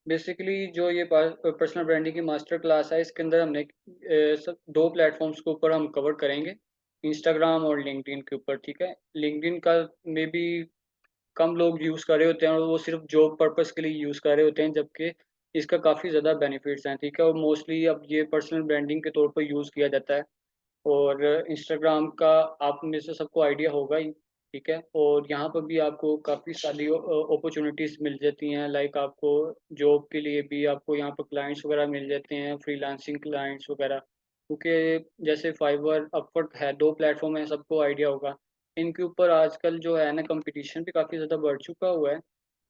Basically जो ये personal branding की मास्टर क्लास है, इसके अंदर हमने सब 2 प्लेटफ़ॉर्म्स के ऊपर हम कवर करेंगे, इंस्टाग्राम और लिंक्डइन के ऊपर, ठीक है? लिंक्डइन का मे बी कम लोग यूज़ कर रहे होते हैं और वो सिर्फ़ जॉब पर्पज़ के लिए यूज़ कर रहे होते हैं, जबकि इसका काफ़ी ज़्यादा बेनिफिट्स हैं, ठीक है? और मोस्टली अब ये पर्सनल ब्रांडिंग के तौर पर यूज़ किया जाता है। और इंस्टाग्राम का आप में से सबको आइडिया होगा ही, ठीक है? और यहाँ पर भी आपको काफ़ी सारी अपॉर्च्युनिटीज़ मिल जाती हैं, लाइक आपको जॉब के लिए भी आपको यहाँ पर क्लाइंट्स वगैरह मिल जाते हैं, फ्रीलांसिंग क्लाइंट्स वगैरह। क्योंकि जैसे फाइवर, अपवर्क है, 2 प्लेटफ़ॉर्म है, सबको आइडिया होगा। इनके ऊपर आजकल जो है ना कॉम्पिटिशन भी काफ़ी ज़्यादा बढ़ चुका हुआ है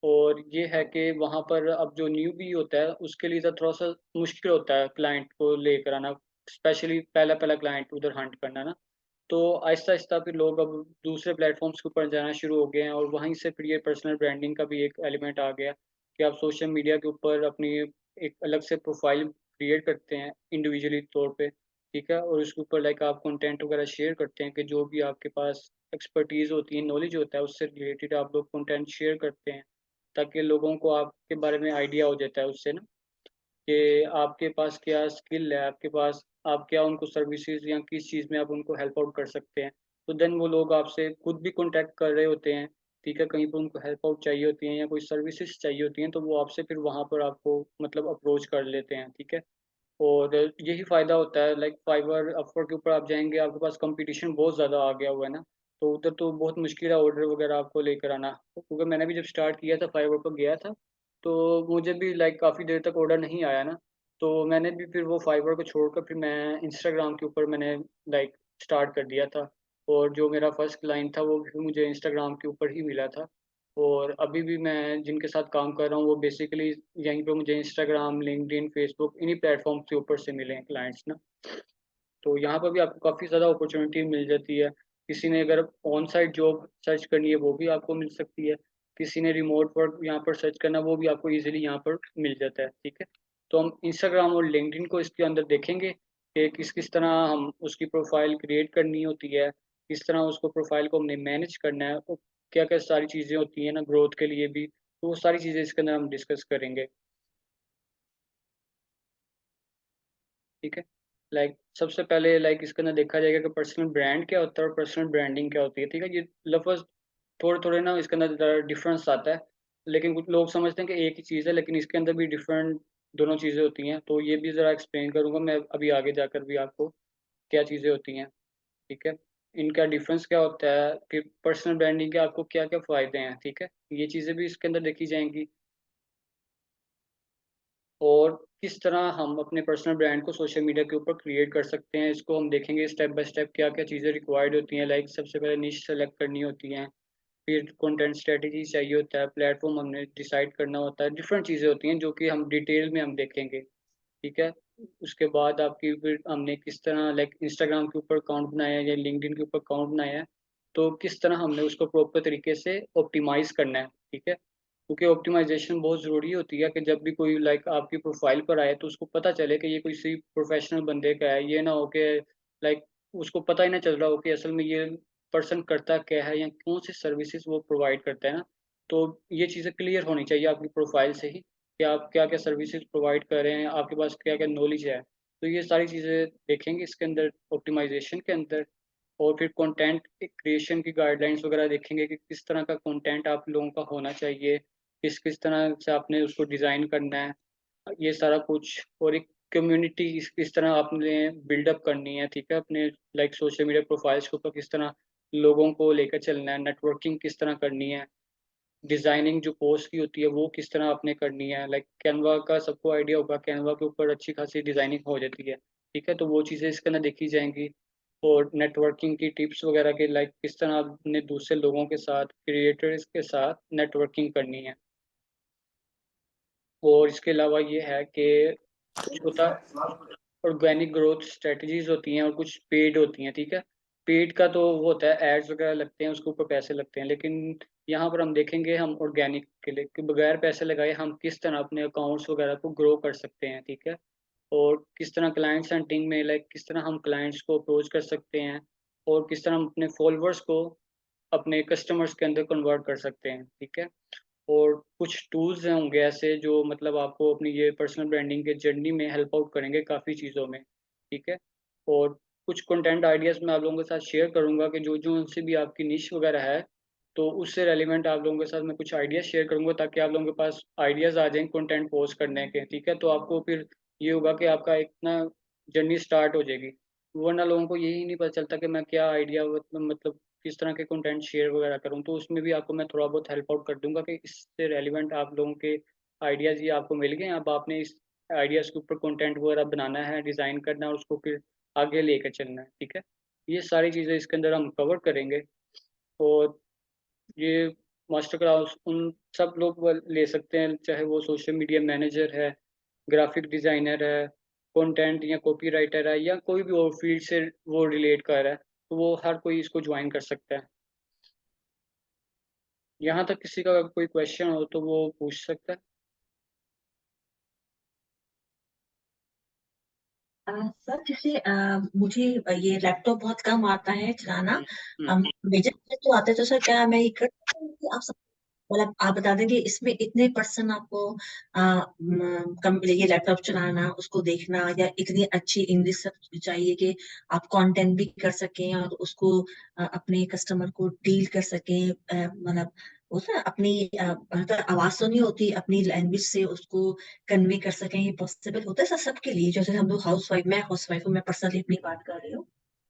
और ये है कि वहाँ पर अब जो न्यूबी होता है, उसके लिए तो थोड़ा-सा मुश्किल होता है क्लाइंट को लेकर आना। स्पेशली पहला-पहला क्लाइंट उधर हंट करना ना, तो आहिस्ता-आहिस्ता फिर लोग अब दूसरे प्लेटफ़ॉर्म्स के ऊपर जाना शुरू हो गए हैं और वहीं से फिर ये पर्सनल ब्रांडिंग का भी एक एलिमेंट आ गया कि आप सोशल मीडिया के ऊपर अपनी एक अलग से प्रोफ़ाइल क्रिएट करते हैं इंडिविजुअली तौर पे, ठीक है? और उसके ऊपर लाइक आप कंटेंट वगैरह शेयर करते हैं कि जो भी आपके पास एक्सपर्टीज़ होती है, नॉलेज होता है, उससे रिलेटेड आप लोग कंटेंट शेयर करते हैं, ताकि लोगों को आपके बारे में आइडिया हो जाता है उससे ना। कि आपके पास क्या स्किल है, आपके पास आप क्या उनको सर्विसेज़ या किस चीज़ में आप उनको हेल्प आउट कर सकते हैं। तो देन वो लोग आपसे खुद भी कॉन्टैक्ट कर रहे होते हैं, ठीक है? कहीं पे उनको हेल्प आउट चाहिए होती है या कोई सर्विसेज़ चाहिए होती हैं, तो वो आपसे फिर वहाँ पर आपको मतलब अप्रोच कर लेते हैं, ठीक है? और यही फ़ायदा होता है लाइक फाइवर, अपवर्क के ऊपर आप जाएँगे, आपके पास कॉम्पिटिशन बहुत ज़्यादा आ गया हुआ है ना, तो उधर तो बहुत मुश्किल है ऑर्डर वगैरह आपको लेकर आना। क्योंकि मैंने भी जब स्टार्ट किया था फाइवर पर गया था, तो मुझे भी लाइक काफ़ी देर तक ऑर्डर नहीं आया ना, तो मैंने भी फिर वो फाइवर को छोड़कर फिर मैं इंस्टाग्राम के ऊपर मैंने लाइक स्टार्ट कर दिया था। और जो मेरा फर्स्ट क्लाइंट था वो भी मुझे इंस्टाग्राम के ऊपर ही मिला था। और अभी भी मैं जिनके साथ काम कर रहा हूँ वो बेसिकली यहीं पे मुझे इंस्टाग्राम, लिंक्डइन, फेसबुक इन्हीं प्लेटफ़ॉर्म्स के ऊपर से मिले हैं क्लाइंट्स ना। तो यहाँ पर भी आपको काफ़ी ज़्यादा अपॉर्च्युनिटी मिल जाती है। किसी ने अगर ऑन साइट जॉब सर्च करनी है वो भी आपको मिल सकती है। किसी ने रिमोट वर्क यहाँ पर सर्च करना है वो भी आपको ईज़िली यहाँ पर मिल जाता है, ठीक है? तो हम इंस्टाग्राम और लिंक्डइन को इसके अंदर देखेंगे कि किस-किस तरह हम उसकी प्रोफ़ाइल क्रिएट करनी होती है, किस तरह उसको प्रोफ़ाइल को हमने मैनेज करना है, और क्या-क्या सारी चीज़ें होती हैं ना ग्रोथ के लिए भी, तो वो सारी चीज़ें इसके अंदर हम डिस्कस करेंगे। ठीक है? लाइक सबसे पहले लाइक इसके अंदर देखा जाएगा कि पर्सनल ब्रांड क्या होता है और पर्सनल ब्रांडिंग क्या होती है, ठीक है? ये लफ़्ज़ थोड़े-थोड़े ना इसके अंदर ज़रा डिफ़रेंस आता है, लेकिन कुछ लोग समझते हैं कि एक ही चीज़ है, लेकिन इसके अंदर भी डिफ़रेंट दोनों चीज़ें होती हैं, तो ये भी ज़रा एक्सप्लेन करूँगा मैं अभी आगे जाकर भी आपको, क्या चीज़ें होती हैं, ठीक है? इनका डिफ़रेंस क्या होता है कि पर्सनल ब्रांडिंग के आपको क्या-क्या फ़ायदे हैं, ठीक है? ये चीज़ें भी इसके अंदर देखी जाएँगी। और किस तरह हम अपने पर्सनल ब्रांड को सोशल मीडिया के ऊपर क्रिएट कर सकते हैं, इसको हम देखेंगे स्टेप बाय स्टेप क्या-क्या चीज़ें रिक्वायर्ड होती हैं। लाइक सबसे पहले निश सेलेक्ट करनी होती हैं, फिर कंटेंट स्ट्रैटेजी चाहिए होता है, प्लेटफ़ॉर्म हमने डिसाइड करना होता है, डिफरेंट चीज़ें होती हैं जो कि हम डिटेल में हम देखेंगे, ठीक है? उसके बाद आपकी फिर हमने किस तरह लाइक इंस्टाग्राम के ऊपर अकाउंट बनाया है या लिंक्डइन के ऊपर अकाउंट बनाया है, तो किस तरह हमने उसको प्रॉपर तरीके से ऑप्टिमाइज़ करना है, ठीक है? क्योंकि ऑप्टिमाइज़ेशन बहुत ज़रूरी होती है कि जब भी कोई लाइक आपकी प्रोफ़ाइल पर आए तो उसको पता चले कि ये किसी प्रोफ़ेशनल बंदे का है। ये ना हो के लाइक उसको पता ही ना चल रहा हो कि असल में ये पर्सन करता क्या है या कौन-सी सर्विसेज़ वो प्रोवाइड करता है ना। तो ये चीज़ें क्लियर होनी चाहिए आपकी प्रोफ़ाइल से ही कि आप क्या-क्या सर्विसेज़ प्रोवाइड कर रहे हैं, आपके पास क्या-क्या नॉलेज है। तो ये सारी चीज़ें देखेंगे इसके अंदर ऑप्टिमाइज़ेशन के अंदर। और फिर कंटेंट क्रिएशन की गाइडलाइंस वगैरह देखेंगे कि किस तरह का कंटेंट आप लोगों का होना चाहिए, किस-किस तरह से आपने उसको डिज़ाइन करना है, ये सारा कुछ। और एक कम्युनिटी किस तरह आपने बिल्डअप करनी है, ठीक है? अपने लाइक सोशल मीडिया प्रोफाइल्स के ऊपर किस तरह लोगों को लेकर चलना है, नेटवर्किंग किस तरह करनी है, डिज़ाइनिंग जो पोस्ट की होती है वो किस तरह आपने करनी है। लाइक कैनवा का सबको आइडिया होगा, कैनवा के ऊपर अच्छी खासी डिज़ाइनिंग हो जाती है, ठीक है? तो वो चीज़ें इसके अंदर देखी जाएँगी। और नेटवर्किंग की टिप्स वगैरह के लाइक किस तरह आपने दूसरे लोगों के साथ, क्रिएटर्स के साथ नेटवर्किंग करनी है। और इसके अलावा ये है कि कुछ होता ऑर्गेनिक ग्रोथ स्ट्रैटेजीज़ होती हैं और कुछ पेड होती हैं, ठीक है? पेड का तो वो होता है एड्स वगैरह लगते हैं, उसके ऊपर पैसे लगते हैं, लेकिन यहाँ पर हम देखेंगे हम ऑर्गेनिक के लिए कि बगैर पैसे लगाए हम किस तरह अपने अकाउंट्स वगैरह को ग्रो कर सकते हैं, ठीक है? और किस तरह क्लाइंट्स हंटिंग में लाइक किस तरह हम क्लाइंट्स को अप्रोच कर सकते हैं और किस तरह हम अपने फॉलोअर्स को अपने कस्टमर्स के अंदर कन्वर्ट कर सकते हैं, ठीक है? और कुछ टूल्स होंगे ऐसे जो मतलब आपको अपनी ये पर्सनल ब्रांडिंग के जर्नी में हेल्प आउट करेंगे काफ़ी चीज़ों में, ठीक है। और कुछ कंटेंट आइडियाज़ मैं आप लोगों के साथ शेयर करूँगा कि जो जो उनसे भी आपकी निश वगैरह है, तो उससे रेलिवेंट आप लोगों के साथ मैं कुछ आइडियाज़ शेयर करूँगा ताकि आप लोगों के पास आइडियाज़ आ जाएँ कंटेंट पोस्ट करने के, ठीक है। तो आपको फिर ये होगा कि आपका एक ना जर्नी स्टार्ट हो जाएगी। वरना लोगों को यही नहीं पता चलता कि मैं क्या आइडिया मतलब किस तरह के कंटेंट शेयर वगैरह करूँ, तो उसमें भी आपको मैं थोड़ा बहुत हेल्प आउट कर दूँगा कि इससे रेलेवेंट आप लोगों के आइडियाज़ ये आपको मिल गए हैं, अब आपने इस आइडियाज़ के ऊपर कंटेंट वगैरह बनाना है, डिज़ाइन करना है और उसको फिर आगे लेकर चलना है, ठीक है। ये सारी चीज़ें इसके अंदर हम कवर करेंगे और ये मास्टर क्लास उन सब लोग ले सकते हैं, चाहे वो सोशल मीडिया मैनेजर है, ग्राफिक डिज़ाइनर है, कंटेंट या कॉपीराइटर है या कोई भी और फील्ड से वो रिलेट कर रहा है, तो वो हर कोई इसको जॉइन कर सकता है। यहाँ तक किसी का कोई क्वेश्चन हो तो वो पूछ सकता है। सर जैसे मुझे ये लैपटॉप बहुत कम आता है चलाना। हुँ, हुँ। मेजर तो आते हैं, तो सर क्या मैं ये कर सकती हूँ कि आप सब मतलब आप बता देंगे इसमें इतने पर्सन आपको कम मिलेगी लैपटॉप चलाना, उसको देखना, या इतनी अच्छी इंग्लिश चाहिए कि आप कंटेंट भी कर सकें और उसको अपने कस्टमर को डील कर सकें, मतलब उसमें अपनी मतलब आवाज तो नहीं होती, अपनी लैंग्वेज से उसको कन्वे कर सकें, ये पॉसिबल होता है सर सबके लिए? जैसे हम लोग हाउस वाइफ, मैं हाउस वाइफ हूँ, मैं पर्सनली अपनी बात कर रही हूँ।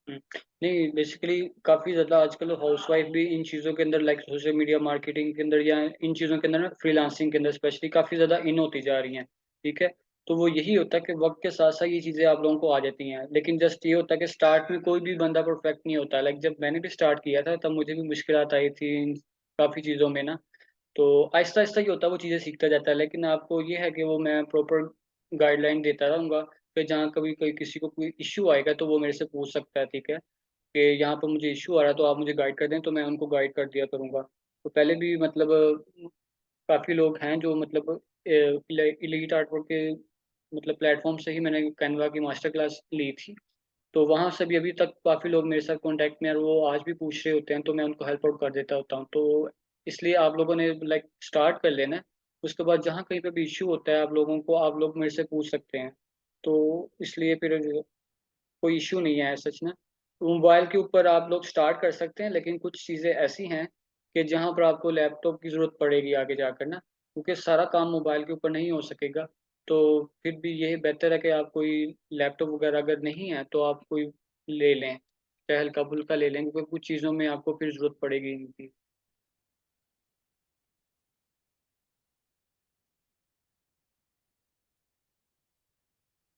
हुँ। नहीं, बेसिकली काफ़ी ज़्यादा आजकल हाउसवाइफ़ भी इन चीज़ों के अंदर लाइक सोशल मीडिया मार्केटिंग के अंदर या इन चीज़ों के अंदर ना फ्रीलांसिंग के अंदर स्पेशली काफ़ी ज़्यादा इन होती जा रही हैं, ठीक है? तो वो यही होता है कि वक़्त के साथ-साथ ये चीज़ें आप लोगों को आ जाती हैं। लेकिन जस्ट ये होता है कि स्टार्ट में कोई भी बंदा परफेक्ट नहीं होता। लाइक जब मैंने भी स्टार्ट किया था तब मुझे भी मुश्किलात आई थी इन काफ़ी चीज़ों में ना। तो आहिस्ता-आहिस्ता ही होता है, वो चीज़ें सीखता जाता है। लेकिन आपको ये है कि वो मैं प्रॉपर गाइडलाइन देता रहूँगा कि जहाँ कभी कोई किसी को कोई इश्यू आएगा तो वो मेरे से पूछ सकता है, ठीक है? कि यहाँ पे मुझे इश्यू आ रहा है तो आप मुझे गाइड कर दें, तो मैं उनको गाइड कर दिया करूँगा। तो पहले भी मतलब काफ़ी लोग हैं जो मतलब एलीट आर्टवर्क के मतलब प्लेटफ़ॉर्म से ही मैंने कैनवा की मास्टर क्लास ली थी। तो वहाँ से भी अभी तक काफ़ी लोग मेरे साथ कॉन्टैक्ट में हैं और वो आज भी पूछ रहे होते हैं, तो मैं उनको हेल्प आउट कर देता होता हूँ। तो इसलिए आप लोगों ने लाइक स्टार्ट कर लेना है, उसके बाद जहाँ कहीं पे भी इश्यू होता है आप लोग मेरे से पूछ सकते हैं। तो इसलिए फिर कोई इश्यू नहीं है सच में। मोबाइल के ऊपर आप लोग स्टार्ट कर सकते हैं, लेकिन कुछ चीज़ें ऐसी हैं कि जहाँ पर आपको लैपटॉप की ज़रूरत पड़ेगी आगे जाकर ना, क्योंकि सारा काम मोबाइल के ऊपर नहीं हो सकेगा। तो फिर भी ये बेहतर है कि आप कोई लैपटॉप वगैरह अगर नहीं है, तो आप कोई ले लें, चाहे हल्का-फुल्का ले लें, क्योंकि कुछ चीज़ों में आपको फिर ज़रूरत पड़ेगी इनकी।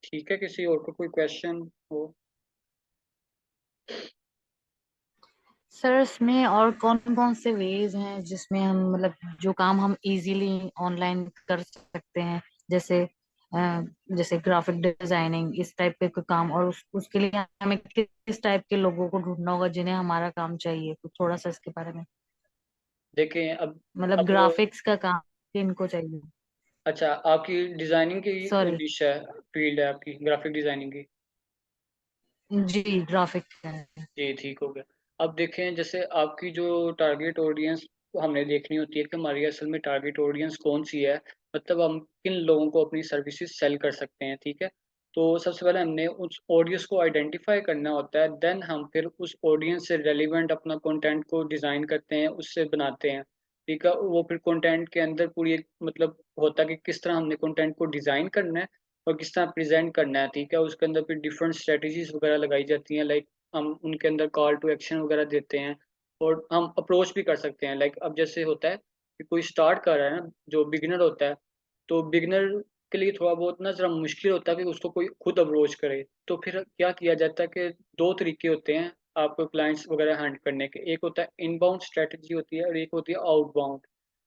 ठीक है, किसी और को कोई क्वेश्चन हो? सर इसमें और कौन कौन से वेज हैं जिसमें हम मतलब जो काम हम इजीली ऑनलाइन कर सकते हैं, जैसे जैसे ग्राफिक डिजाइनिंग इस टाइप के कोई काम, और उसके लिए हमें किस टाइप के लोगों को ढूंढना होगा जिन्हें हमारा काम चाहिए, तो थोड़ा सा इसके बारे में। देखें मतलब अब ग्राफिक्स का काम किनको चाहिए? अच्छा, आपकी डिज़ाइनिंग की सॉरी। डिश है फ़ील्ड है आपकी ग्राफ़िक डिज़ाइनिंग की? जी ग्राफिक है। जी, ठीक हो गया। अब देखें जैसे आपकी जो टारगेट ऑडियंस हमने देखनी होती है कि हमारी असल में टारगेट ऑडियंस कौन-सी है, मतलब हम किन लोगों को अपनी सर्विसेज़ सेल कर सकते हैं, ठीक है? तो सबसे पहले हमने उस ऑडियंस को आइडेंटिफ़ाई करना होता है, देन हम फिर उस ऑडियंस से रेलेवेंट अपना कंटेंट को डिज़ाइन करते हैं, उससे बनाते हैं, ठीक है? वो फिर कंटेंट के अंदर पूरी एक मतलब होता है कि किस तरह हमने कंटेंट को डिज़ाइन करना है और किस तरह प्रेज़ेंट करना है, ठीक है? उसके अंदर फिर डिफरेंट स्ट्रैटेजीज़ वगैरह लगाई जाती हैं, लाइक हम उनके अंदर कॉल टू एक्शन वगैरह देते हैं और हम अप्रोच भी कर सकते हैं। लाइक अब जैसे होता है कि कोई स्टार्ट कर रहा है ना, जो बिगिनर होता है, तो बिगिनर के लिए थोड़ा बहुत ना ज़रा मुश्किल होता है कि उसको कोई खुद अप्रोच करे। तो फिर क्या किया जाता है कि 2 तरीके होते हैं आपको क्लाइंट्स वगैरह हैंडल करने के। एक होता है इनबाउंड स्ट्रैटेजी होती है और एक होती है आउटबाउंड।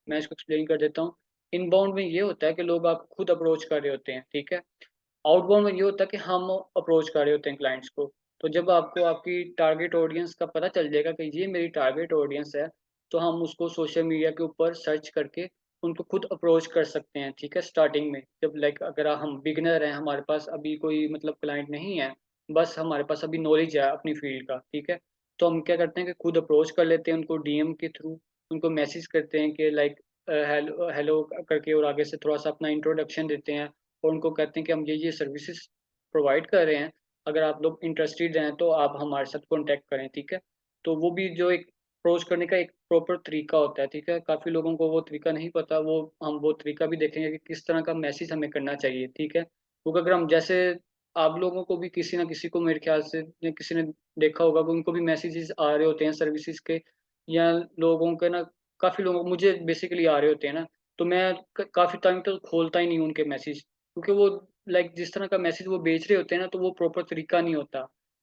मैं इसको एक्सप्लेन कर देता हूँ। इनबाउंड में ये होता है कि लोग आपको खुद अप्रोच कर रहे होते हैं, ठीक है? आउटबाउंड में ये होता है कि हम अप्रोच कर रहे होते हैं क्लाइंट्स को। तो जब आपको आपकी टारगेट ऑडियंस का पता चल जाएगा कि ये मेरी टारगेट ऑडियंस है, तो हम उसको सोशल मीडिया के ऊपर सर्च करके उनको खुद अप्रोच कर सकते हैं, ठीक है? स्टार्टिंग में जब लाइक अगर हम बिगिनर हैं, हमारे पास अभी कोई मतलब क्लाइंट नहीं है, बस हमारे पास अभी नॉलेज है अपनी फ़ील्ड का, ठीक है? तो हम क्या करते हैं कि खुद अप्रोच कर लेते हैं उनको डीएम के थ्रू, उनको मैसेज करते हैं कि लाइक हेलो हेलो करके और आगे से थोड़ा सा अपना इंट्रोडक्शन देते हैं और उनको कहते हैं कि हम ये सर्विसेज प्रोवाइड कर रहे हैं, अगर आप लोग इंटरेस्टेड हैं तो आप हमारे साथ कांटेक्ट करें, ठीक है। तो वो भी जो एक अप्रोच करने का एक प्रॉपर तरीका होता है, ठीक है। काफ़ी लोगों को वो तरीका नहीं पता, वो हम वो तरीका भी देखेंगे कि किस तरह का मैसेज हमें करना चाहिए, ठीक है। क्योंकि अगर हम जैसे आप लोगों को भी किसी ना किसी को मेरे ख्याल से किसी ने देखा होगा कि उनको भी मैसेजेस आ रहे होते हैं सर्विसेज के, या लोगों के ना, काफ़ी लोगों को मुझे बेसिकली आ रहे होते हैं ना, तो मैं काफ़ी टाइम तो खोलता ही नहीं हूँ उनके मैसेज, क्योंकि वो लाइक जिस तरह का मैसेज वो बेच रहे होते हैं ना, तो वो प्रॉपर तरीका नहीं होता,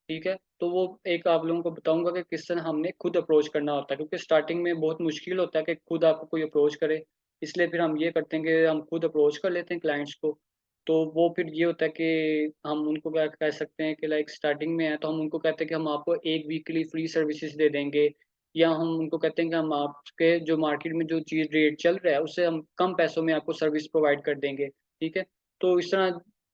ठीक है। तो वो एक आप लोगों को बताऊंगा कि किस तरह हमने खुद अप्रोच करना होता है, क्योंकि स्टार्टिंग में बहुत मुश्किल होता है कि खुद आपको कोई अप्रोच करे। इसलिए फिर हम ये करते हैं कि हम खुद अप्रोच कर लेते हैं क्लाइंट्स को। तो वो फिर ये होता है कि हम उनको क्या कह सकते हैं कि लाइक स्टार्टिंग में है तो हम उनको कहते हैं कि हम आपको एक वीक के लिए फ्री सर्विसेज दे देंगे, या हम उनको कहते हैं कि हम आपके जो मार्केट में जो चीज़ रेट चल रहा है उससे हम कम पैसों में आपको सर्विस प्रोवाइड कर देंगे, ठीक है। तो इस तरह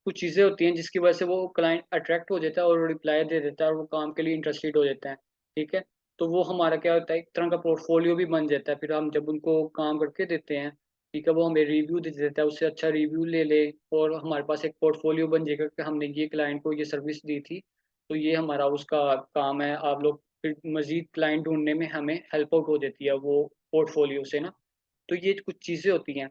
कुछ चीज़ें होती हैं जिसकी वजह से वो क्लाइंट अट्रैक्ट हो जाता है और रिप्लाई दे देता है और वो काम के लिए इंटरेस्टेड हो जाता है, ठीक है। तो वो हमारा क्या होता है, एक तरह का पोर्टफोलियो भी बन जाता है, फिर हम जब उनको काम करके देते हैं, ठीक है, वो हमें रिव्यू दे देता है, उससे अच्छा रिव्यू ले ले और हमारे पास एक पोर्टफोलियो बन जाएगा कि हमने ये क्लाइंट को ये सर्विस दी थी, तो ये हमारा उसका काम है। आप लोग फिर मज़ीद क्लाइंट ढूँढने में हमें हेल्प आउट हो जाती है वो पोर्टफोलियो से ना। तो ये कुछ चीज़ें होती हैं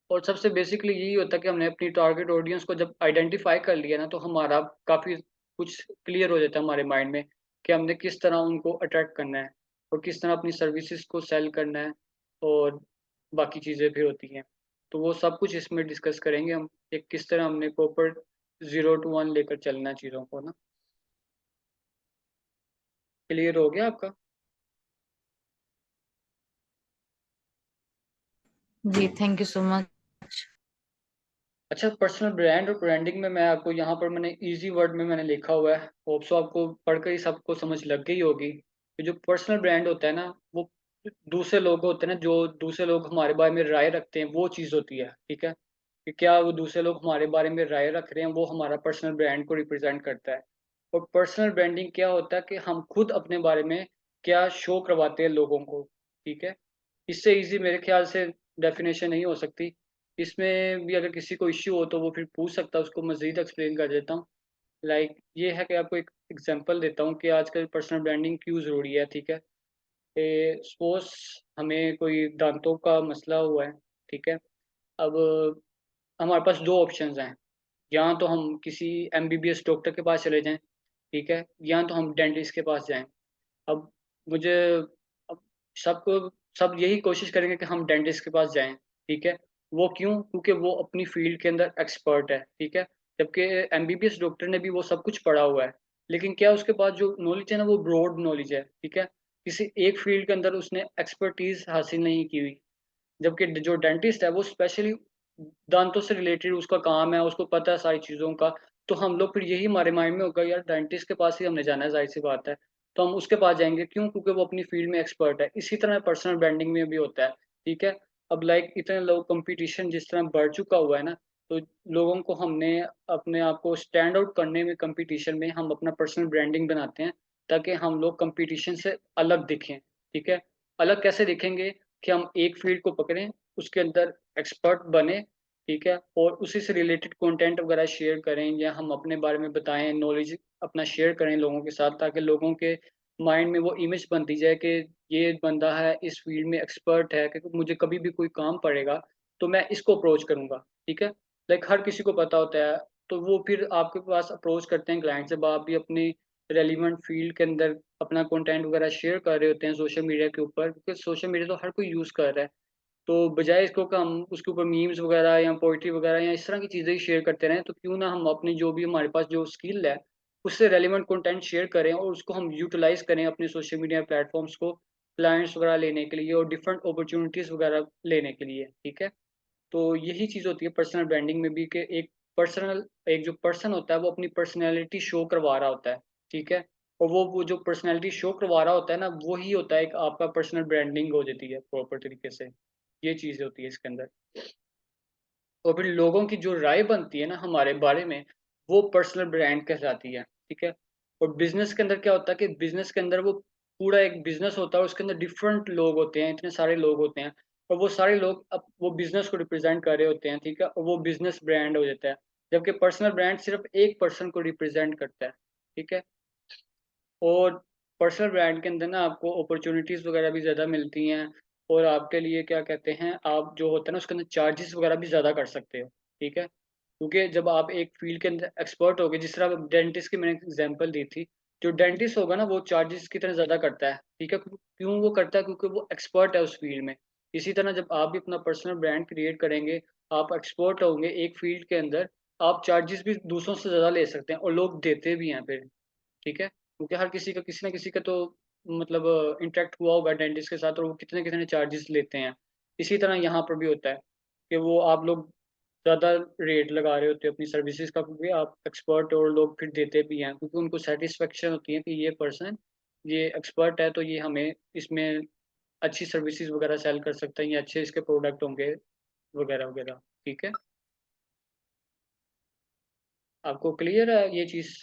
और सबसे बेसिकली यही होता है कि हमने अपनी टारगेट ऑडियंस को जब आइडेंटिफाई कर लिया ना, तो हमारा काफ़ी कुछ क्लियर हो जाता है हमारे माइंड में कि हमने किस तरह उनको अट्रैक्ट करना है और किस तरह अपनी सर्विसेज को सेल करना है और बाकी चीज़ें भी होती हैं। तो वो सब कुछ इसमें डिस्कस करेंगे हम, एक किस तरह हमने प्रॉपर 0 to 1 लेकर चलना है चीज़ों को ना। क्लियर हो गया आपका? जी, थैंक यू सो मच। अच्छा, पर्सनल ब्रांड और ब्रांडिंग में मैं आपको यहाँ पर मैंने इजी वर्ड में मैंने लिखा हुआ है, होप सो आपको पढ़कर ही सबको समझ लग गई होगी कि जो पर्सनल ब्रांड होता है ना, वो दूसरे लोग होते हैं ना, जो दूसरे लोग हमारे बारे में राय रखते हैं, वो चीज़ होती है, ठीक है। कि क्या वो दूसरे लोग हमारे बारे में राय रख रहे हैं, वो हमारा पर्सनल ब्रांड को रिप्रेजेंट करता है। और पर्सनल ब्रांडिंग क्या होता है कि हम खुद अपने बारे में क्या शो करवाते हैं लोगों को, ठीक है। इससे ईज़ी मेरे ख़्याल से डेफ़िनेशन नहीं हो सकती। इसमें भी अगर किसी को इश्यू हो तो वो फिर पूछ सकता है, उसको मज़ीद एक्सप्लेन कर देता हूँ। लाइक ये है कि आपको एक एग्ज़ाम्पल देता हूँ कि आजकल पर्सनल ब्रांडिंग क्यों ज़रूरी है, ठीक है। सपोज़ हमें कोई दाँतों का मसला हुआ है, ठीक है। अब हमारे पास 2 ऑप्शंस हैं, या तो हम किसी एमबीबीएस डॉक्टर के पास चले जाएँ, ठीक है, या तो हम डेंटिस्ट के पास जाएँ। अब मुझे अब सबको सब यही कोशिश करेंगे कि हम डेंटिस्ट के पास जाएँ, ठीक है? वो क्यों? क्योंकि वो अपनी फ़ील्ड के अंदर एक्सपर्ट है, ठीक है? जबकि एमबीबीएस डॉक्टर ने भी वो सब कुछ पढ़ा हुआ है, लेकिन क्या उसके पास जो नॉलेज है ना, वो ब्रॉड नॉलेज है, ठीक है? किसी एक फ़ील्ड के अंदर उसने एक्सपर्टीज़ हासिल नहीं की हुई। जबकि जो डेंटिस्ट है वो स्पेशली दांतों से रिलेटेड उसका काम है, उसको पता है सारी चीज़ों का। तो हम लोग फिर यही हमारे माइंड में होगा, यार डेंटिस्ट के पास ही हमने जाना है, ज़ाहिर-सी बात है। तो हम उसके पास जाएँगे, क्यों? क्योंकि वो अपनी फ़ील्ड में एक्सपर्ट है। इसी तरह पर्सनल ब्रांडिंग में भी होता है, ठीक है? अब लाइक इतने लोग कॉम्पिटिशन जिस तरह बढ़ चुका हुआ है ना, तो लोगों को हमने अपने आप को स्टैंड आउट करने में कॉम्पिटिशन में हम अपना पर्सनल ब्रांडिंग बनाते हैं, ताकि हम लोग कॉम्पिटिशन से अलग दिखें, ठीक है? अलग कैसे दिखेंगे? कि हम एक फ़ील्ड को पकड़ें, उसके अंदर एक्सपर्ट बने, ठीक है? और उसी से रिलेटेड कंटेंट वगैरह शेयर करें या हम अपने बारे में बताएँ, नॉलेज अपना शेयर करें लोगों के साथ, ताकि लोगों के माइंड में वो इमेज बनती जाए कि ये बंदा है, इस फ़ील्ड में एक्सपर्ट है, कि मुझे कभी भी कोई काम पड़ेगा, तो मैं इसको अप्रोच करूँगा, ठीक है? लाइक हर किसी को पता होता है, तो वो फिर आपके पास अप्रोच करते हैं क्लाइंट जब आप भी अपनी रेलेवेंट फ़ील्ड के अंदर अपना कंटेंट वगैरह शेयर कर रहे होते हैं सोशल मीडिया के ऊपर, क्योंकि सोशल मीडिया तो हर कोई यूज़ कर रहा है। तो बजाय इसको कि हम उसके ऊपर मीम्स वगैरह या पोएट्री वगैरह या इस तरह की चीज़ें ही शेयर करते रहें, तो क्यों ना हम अपनी जो भी हमारे पास जो स्किल है, उससे रेलेवेंट कंटेंट शेयर करें और उसको हम यूटिलाइज़ करें अपने सोशल मीडिया प्लेटफ़ॉर्म्स को क्लाइंट्स वगैरह लेने के लिए और डिफरेंट अपॉर्च्युनिटीज़ वगैरह लेने के लिए, ठीक है? तो यही चीज़ होती है पर्सनल ब्रांडिंग में भी कि एक जो पर्सन होता है वो अपनी पर्सनैलिटी शो करवा रहा होता है, ठीक है? और वो जो पर्सनैलिटी शो करवा रहा होता है ना, वो ही होता है एक आपका पर्सनल ब्रांडिंग हो जाती है प्रॉपर तरीके से। ये चीज़ होती है इसके अंदर। और फिर लोगों की जो राय बनती है ना हमारे बारे में, वो पर्सनल ब्रांड कहलाती है, ठीक है? और बिज़नेस के अंदर क्या होता है कि बिज़नेस के अंदर वो पूरा एक बिज़नेस होता है और उसके अंदर डिफरेंट लोग होते हैं, इतने सारे लोग होते हैं। और वो सारे लोग अब वो बिजनेस को रिप्रेजेंट कर रहे होते हैं, ठीक है, और वो बिजनेस ब्रांड हो जाता है, जबकि पर्सनल ब्रांड सिर्फ एक पर्सन को रिप्रेजेंट करता है, ठीक है। और पर्सनल ब्रांड के अंदर ना आपको अपॉर्चुनिटीज़ वगैरह भी ज़्यादा मिलती हैं, और आपके लिए क्या कहते हैं, आप जो होता है ना उसके अंदर चार्जेस वगैरह भी ज़्यादा कर सकते हो, ठीक है। क्योंकि जब आप एक फील्ड के अंदर एक्सपर्ट होगे, जिस तरह डेंटिस्ट की मैंने एग्जांपल दी थी, जो डेंटिस्ट होगा ना वो चार्जेस कितने ज़्यादा करता है, ठीक है। क्यों वो करता है? क्योंकि वो एक्सपर्ट है उस फील्ड में। इसी तरह जब आप भी अपना पर्सनल ब्रांड क्रिएट करेंगे, आप एक्सपर्ट होंगे एक फील्ड के अंदर, आप चार्जेस भी दूसरों से ज़्यादा ले सकते हैं, और लोग देते भी हैं फिर, ठीक है। क्योंकि हर किसी का किसी न किसी का तो मतलब इंटरेक्ट हुआ होगा डेंटिस्ट के साथ, और वो कितने-कितने चार्जेस लेते हैं। इसी तरह यहाँ पर भी होता है कि वो आप लोग ज़्यादा रेट लगा रहे होते हो अपनी सर्विसेज़ का, क्योंकि आप एक्सपर्ट हो और लोग फिर देते भी हैं, क्योंकि उनको सैटिस्फैक्शन होती है कि ये पर्सन ये एक्सपर्ट है, तो ये हमें इसमें अच्छी सर्विसेज़ वगैरह सेल कर सकता है, या अच्छे इसके प्रोडक्ट होंगे वगैरह-वगैरह, ठीक है। आपको क्लियर है ये चीज़?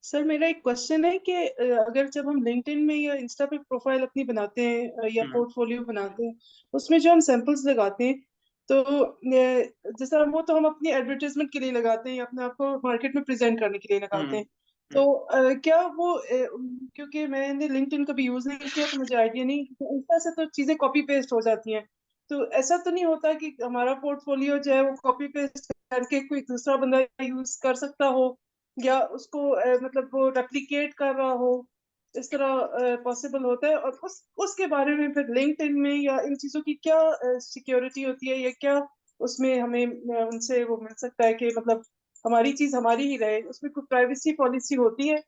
सर मेरा एक क्वेश्चन है कि अगर जब हम लिंक्डइन में या इंस्टा पे प्रोफाइल अपनी बनाते हैं या हुँ, पोर्टफोलियो बनाते हैं, उसमें जो हम सैंपल्स लगाते हैं, तो जैसा वो तो हम अपनी एडवर्टाइजमेंट के लिए लगाते हैं या अपने आप को मार्केट में प्रेजेंट करने के लिए हुँ, लगाते हैं। हुँ। तो क्या वो क्योंकि मैंने लिंक्डइन कभी यूज नहीं किया तो मुझे आइडिया नहीं, तो इंस्टा से तो चीजें कॉपी पेस्ट हो जाती हैं। तो ऐसा तो नहीं होता कि हमारा पोर्टफोलियो जो है वो कॉपी पेस्ट करके कोई दूसरा बंदा यूज कर सकता हो, या उसको मतलब वो रेप्लिकेट कर रहा हो, इस तरह पॉसिबल होता है? और उसके बारे में फिर लिंक्डइन में या इन चीजों की क्या सिक्योरिटी होती है, या क्या उसमें हमें उनसे वो मिल सकता है कि मतलब हमारी चीज हमारी ही रहे, उसमें कोई प्राइवेसी पॉलिसी होती है?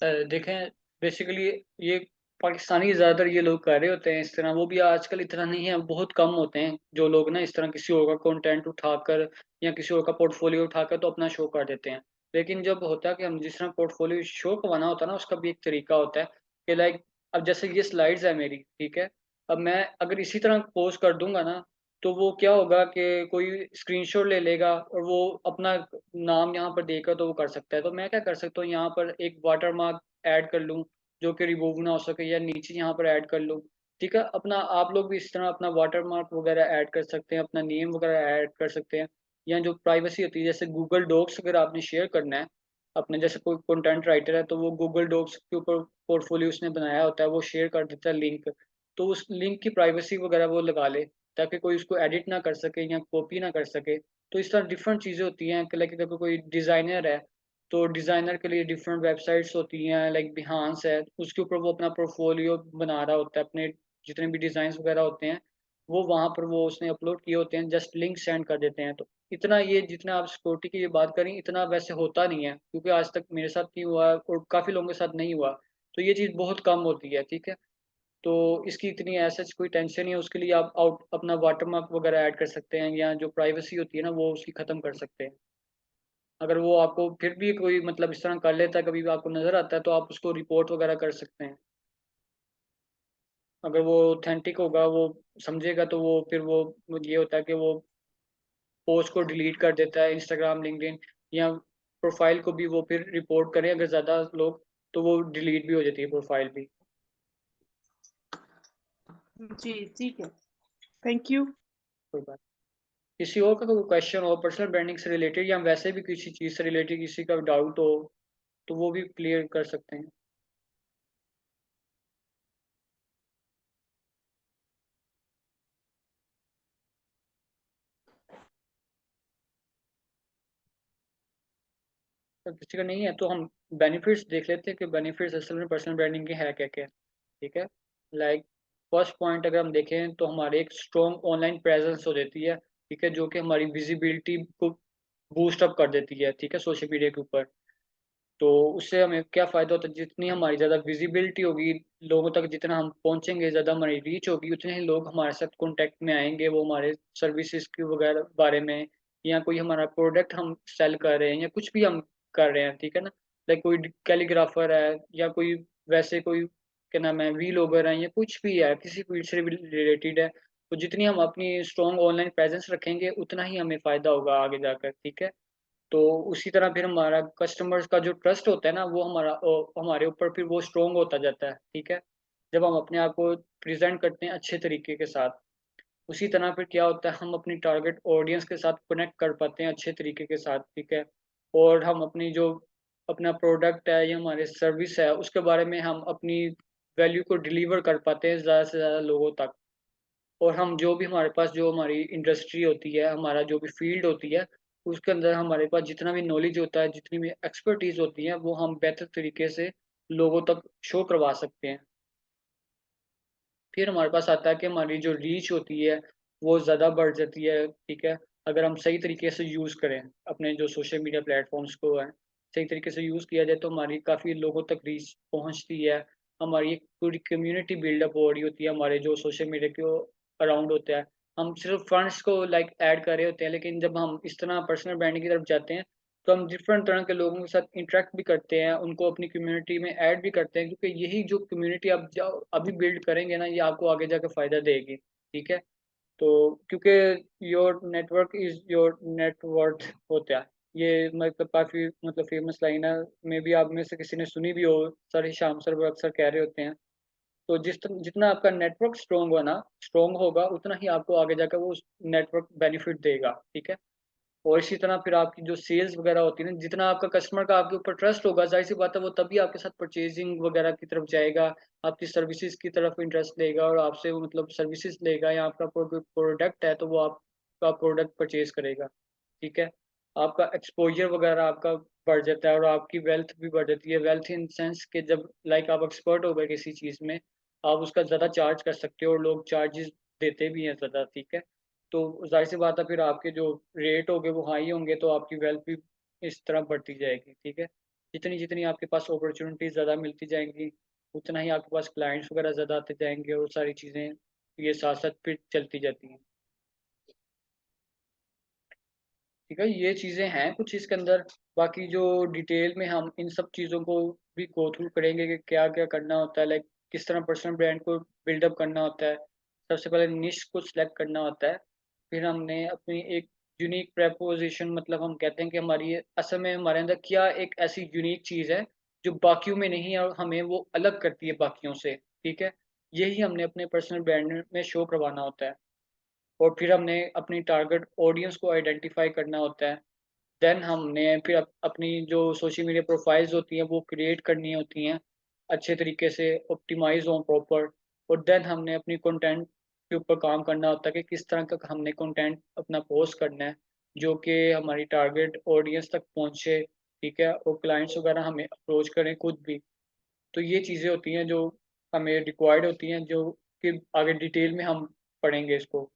देखें, बेसिकली ये पाकिस्तानी ज़्यादातर ये लोग कर रहे होते हैं इस तरह, वो भी आजकल इतना नहीं है, बहुत कम होते हैं जो लोग ना इस तरह किसी और का कंटेंट उठाकर या किसी और का पोर्टफोलियो उठाकर तो अपना शो कर देते हैं। लेकिन जब होता है कि हम जिस तरह पोर्टफोलियो शो करवाना होता है ना, उसका भी एक तरीका होता है कि लाइक अब जैसे ये स्लाइड्स है मेरी, ठीक है? अब मैं अगर इसी तरह पोस्ट कर दूँगा ना, तो वो क्या होगा कि कोई स्क्रीनशॉट ले लेगा और वो अपना नाम यहाँ पर देकर तो वो कर सकता है। तो मैं क्या कर सकता हूँ, यहाँ पर एक वाटरमार्क ऐड कर लूँ, जो कि रिमूव ना हो सके, या नीचे यहाँ पर ऐड कर लूँ, ठीक है? अपना आप लोग भी इस तरह अपना वाटरमार्क वगैरह ऐड कर सकते हैं, अपना नेम वगैरह ऐड कर सकते हैं। या जो प्राइवेसी होती है, जैसे गूगल डॉक्स अगर आपने शेयर करना है, अपने जैसे कोई कंटेंट राइटर है, तो वो गूगल डॉक्स के ऊपर पोर्टफोलियो उसने बनाया होता है, वो शेयर कर देता है लिंक। तो उस लिंक की प्राइवेसी वगैरह वो लगा ले, ताकि कोई उसको एडिट ना कर सके या कॉपी ना कर सके। तो इस तरह डिफरेंट चीज़ें होती हैं कि लाइक अगर कोई डिज़ाइनर है, तो डिज़ाइनर के लिए डिफरेंट वेबसाइट्स होती हैं, लाइक बिहांस है, उसके ऊपर वो अपना पोर्टफोलियो बना रहा होता है, अपने जितने भी डिज़ाइन्स वगैरह होते हैं, वो वहाँ पर वो उसने अपलोड किए होते हैं, जस्ट लिंक सेंड कर देते हैं। तो इतना ये जितना आप सिक्योरिटी की ये बात करें, इतना वैसे होता नहीं है, क्योंकि आज तक मेरे साथ नहीं हुआ और काफ़ी लोगों के साथ नहीं हुआ। तो ये चीज़ बहुत कम होती है, ठीक है? तो इसकी इतनी ऐसा कोई टेंशन नहीं है, उसके लिए आप आउट अपना वाटरमार्क वगैरह ऐड कर सकते हैं, या जो प्राइवेसी होती है ना, वो उसकी ख़त्म कर सकते हैं। अगर वो आपको फिर भी कोई मतलब इस तरह कर लेता है, कभी भी आपको नज़र आता है, तो आप उसको रिपोर्ट वगैरह कर सकते हैं। अगर वो ऑथेंटिक होगा, वो समझेगा, तो वो फिर वो ये होता है कि वो पोस्ट को डिलीट कर देता है, इंस्टाग्राम, लिंक्डइन, या प्रोफ़ाइल को भी वो फिर रिपोर्ट करें अगर ज़्यादा लोग, तो वो डिलीट भी हो जाती है प्रोफ़ाइल भी। जी ठीक है, थैंक यू। कोई बात, किसी और का कोई क्वेश्चन हो पर्सनल ब्रांडिंग से रिलेटेड, या वैसे भी किसी चीज़ से रिलेटेड किसी का डाउट हो, तो वो भी क्लियर कर सकते हैं। अगर किसी का नहीं है, तो हम बेनिफिट्स देख लेते हैं कि बेनिफिट्स असल में पर्सनल ब्रांडिंग के है क्या-क्या, ठीक है? लाइक फर्स्ट पॉइंट अगर हम देखें, तो हमारे एक स्ट्रॉन्ग ऑनलाइन प्रेज़ेंस हो जाती है, ठीक है? जो कि हमारी विज़िबिलिटी को बूस्ट अप कर देती है, ठीक है? सोशल मीडिया के ऊपर। तो उससे हमें क्या फ़ायदा होता है, जितनी हमारी ज़्यादा विज़िबिलिटी होगी, लोगों तक जितना हम पहुँचेंगे, ज़्यादा हमारी रीच होगी, उतने ही लोग हमारे साथ कॉन्टैक्ट में आएँगे, वो हमारे सर्विसेज़ के वगैरह बारे में, या कोई हमारा प्रोडक्ट हम सेल कर रहे हैं या कुछ भी हम कर रहे हैं, ठीक है ना? लाइक कोई कैलीग्राफ़र है, या कोई वैसे कोई क्या नाम है, व्लॉगर है, या कुछ भी है, किसी फ़ील्ड से भी रिलेटेड है, तो जितनी हम अपनी स्ट्रॉन्ग ऑनलाइन प्रेज़ेंस रखेंगे, उतना ही हमें फ़ायदा होगा आगे जाकर, ठीक है? तो उसी तरह फिर हमारा कस्टमर्स का जो ट्रस्ट होता है ना, वो हमारे ऊपर फिर वो स्ट्रॉन्ग होता जाता है, ठीक है? जब हम अपने आप को प्रेजेंट करते हैं अच्छे तरीके के साथ, उसी तरह फिर क्या होता है, हम अपनी टारगेट ऑडियंस के साथ कनेक्ट कर पाते हैं अच्छे तरीके के साथ, ठीक है। और हम अपनी जो अपना प्रोडक्ट है या हमारे सर्विस है उसके बारे में हम अपनी वैल्यू को डिलीवर कर पाते हैं ज़्यादा से ज़्यादा लोगों तक। और हम जो भी हमारे पास जो हमारी इंडस्ट्री होती है, हमारा जो भी फील्ड होती है, उसके अंदर हमारे पास जितना भी नॉलेज होता है, जितनी भी एक्सपर्टीज़ होती है, वो हम बेहतर तरीके से लोगों तक शो करवा सकते हैं। फिर हमारे पास आता है कि हमारी जो रीच होती है वो ज़्यादा बढ़ जाती है, ठीक है। अगर हम सही तरीके से यूज़ करें अपने जो सोशल मीडिया प्लेटफॉर्म्स को है, सही तरीके से यूज़ किया जाए तो हमारी काफ़ी लोगों तक रीच पहुंचती है। हमारी एक पूरी कम्युनिटी बिल्डअप हो रही होती है हमारे जो सोशल मीडिया के अराउंड होता है। हम सिर्फ फंड्स को लाइक ऐड कर रहे होते हैं, लेकिन जब हम इस तरह पर्सनल ब्रांडिंग की तरफ जाते हैं तो हम डिफरेंट तरह के लोगों के साथ इंटरेक्ट भी करते हैं, उनको अपनी कम्युनिटी में ऐड भी करते हैं, क्योंकि यही जो कम्युनिटी आप जाओ अभी बिल्ड करेंगे ना, ये आपको आगे जाकर फ़ायदा देगी, ठीक है। तो क्योंकि your network is your net worth होता है, ये मतलब काफ़ी मतलब फेमस लाइन है, मे बी आप में से किसी ने सुनी भी हो, सर हिशाम सर वो अक्सर कह रहे होते हैं। तो जितना आपका नेटवर्क स्ट्रॉन्ग होगा, उतना ही आपको आगे जाकर वो नेटवर्क बेनिफिट देगा, ठीक है। और इसी तरह फिर आपकी जो सेल्स वगैरह होती है ना, जितना आपका कस्टमर का आपके ऊपर ट्रस्ट होगा, ज़ाहिर-सी बात है वो तभी आपके साथ परचेज़िंग वगैरह की तरफ जाएगा, आपकी सर्विसेज़ की तरफ इंटरेस्ट लेगा और आपसे वो मतलब सर्विसेज़ लेगा, या आपका प्रोडक्ट है तो वो आपका प्रोडक्ट परचेज़ करेगा, ठीक है। आपका एक्सपोज़र वगैरह आपका बढ़ जाता है और आपकी वेल्थ भी बढ़ जाती है। वेल्थ इन सेंस कि जब लाइक आप एक्सपर्ट हो गए किसी चीज़ में, आप उसका ज़्यादा चार्ज कर सकते हो और लोग चार्जेज़ देते भी हैं ज़्यादा, ठीक है। तो ज़ाहिर-सी बात है फिर आपके जो रेट होंगे वो हाई होंगे, तो आपकी वेल्थ भी इस तरह बढ़ती जाएगी, ठीक है। जितनी-जितनी आपके पास अपॉर्च्युनिटीज़ ज़्यादा मिलती जाएँगी, उतना ही आपके पास क्लाइंट्स वगैरह ज़्यादा आते जाएँगे और सारी चीज़ें ये साथ-साथ फिर चलती जाती हैं। ठीक है, ये चीज़ें हैं कुछ इसके अंदर। बाकी जो डिटेल में हम इन सब चीज़ों को भी गो थ्रू करेंगे कि क्या-क्या करना होता है, लाइक किस तरह पर्सनल ब्रांड को बिल्डअप करना होता है। सबसे पहले निश को सिलेक्ट करना होता है। फिर हमने अपनी एक यूनिक प्रोपोज़िशन, मतलब हम कहते हैं कि हमारी असल में हमारे अंदर क्या एक ऐसी यूनिक चीज़ है, जो बाकियों में नहीं है और हमें वो अलग करती है बाकियों से, ठीक है? यही हमने अपने पर्सनल ब्रांड में शो करवाना होता है। और फिर हमने अपनी टारगेट ऑडियंस को आइडेंटिफ़ाई करना होता है। देन हमने फिर अपनी जो सोशल मीडिया प्रोफाइल्स होती हैं वो क्रिएट करनी होती हैं, अच्छे तरीके से ऑप्टिमाइज़ हों प्रॉपर। और देन हमने अपनी कंटेंट के ऊपर काम करना होता है कि किस तरह का हमने कंटेंट अपना पोस्ट करना है, जो कि हमारी टारगेट ऑडियंस तक पहुँचे, ठीक है? और क्लाइंट्स वगैरह हमें अप्रोच करें खुद भी। तो ये चीज़ें होती हैं जो हमें रिक्वायर्ड होती हैं, जो कि आगे डिटेल में हम पढ़ेंगे इसको।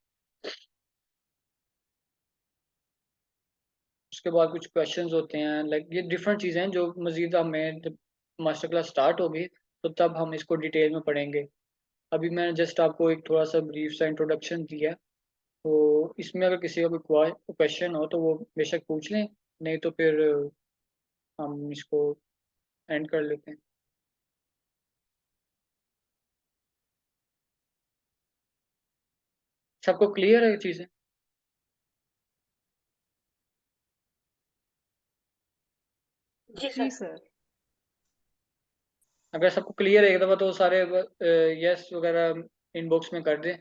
उसके बाद कुछ क्वेश्चंस होते हैं, लाइक ये डिफरेंट चीज़ें हैं जो मज़ीद हमें जब मास्टर क्लास स्टार्ट होगी तो तब हम इसको डिटेल में पढ़ेंगे। अभी मैंने जस्ट आपको एक थोड़ा-सा ब्रीफ सा इंट्रोडक्शन दिया है, तो इसमें अगर किसी का कोई क्वेश्चन हो तो वो बेशक पूछ लें, नहीं तो फिर हम इसको एंड कर लेते हैं। सबको क्लियर है ये चीज़ें? जी जी सर। सर। अगर सबको क्लियर है एक दफ़ा तो सारे येस वगैरह इनबॉक्स में कर दें।